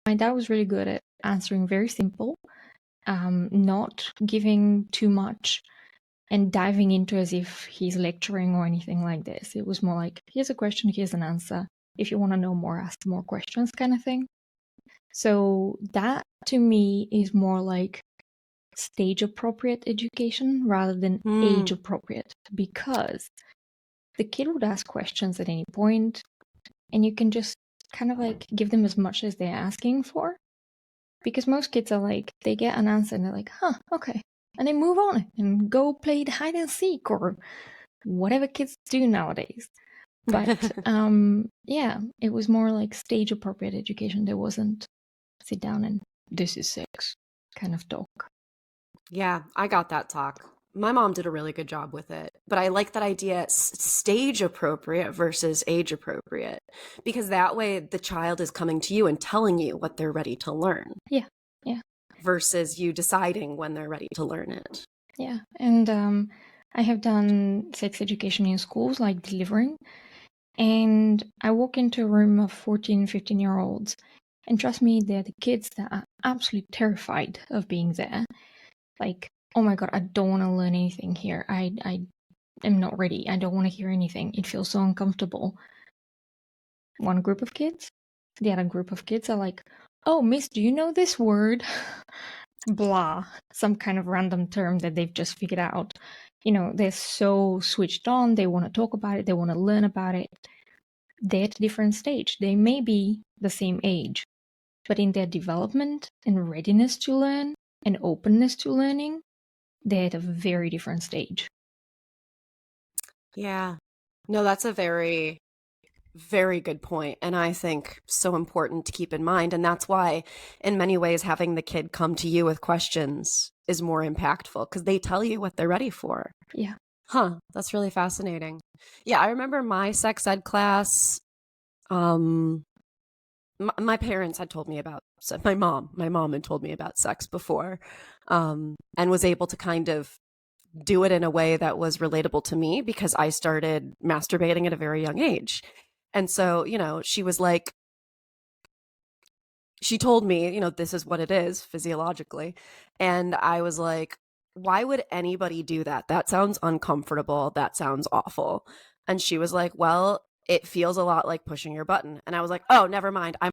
My dad was really good at answering very simple, not giving too much and diving into as if he's lecturing or anything like this. It was more like, here's a question, here's an answer. If you want to know more, ask more questions kind of thing. So that to me is more like stage appropriate education rather than age appropriate, because the kid would ask questions at any point and you can just kind of like give them as much as they're asking for. Because most kids are like, they get an answer and they're like, huh, okay. And they move on and go play hide and seek or whatever kids do nowadays. But yeah, it was more like stage appropriate education. There wasn't sit down and this is sex kind of talk. Yeah, I got that talk. My mom did a really good job with it, but I like that idea, stage appropriate versus age appropriate, because that way the child is coming to you and telling you what they're ready to learn. Yeah, yeah. Versus you deciding when they're ready to learn it. Yeah, and I have done sex education in schools, like delivering, and I walk into a room of 14, 15-year-olds, and trust me, they're the kids that are absolutely terrified of being there. Like, oh my God, I don't want to learn anything here. I am not ready. I don't want to hear anything. It feels so uncomfortable. One group of kids, the other group of kids are like, oh, miss, do you know this word? Blah, some kind of random term that they've just figured out. You know, they're so switched on. They want to talk about it. They want to learn about it. They're at a different stage. They may be the same age, but in their development and readiness to learn and openness to learning, they're at a very different stage. Yeah. No, that's a very, very good point. And I think so important to keep in mind. And that's why, in many ways, having the kid come to you with questions is more impactful because they tell you what they're ready for. Yeah. Huh. That's really fascinating. Yeah. I remember my sex ed class. My parents had told me about my mom had told me about sex before, and was able to kind of do it in a way that was relatable to me because I started masturbating at a very young age. And so, she was like, she told me, this is what it is physiologically. And I was like, why would anybody do that? That sounds uncomfortable. That sounds awful. And she was like, well, it feels a lot like pushing your button. And I was like, oh, never mind. I'm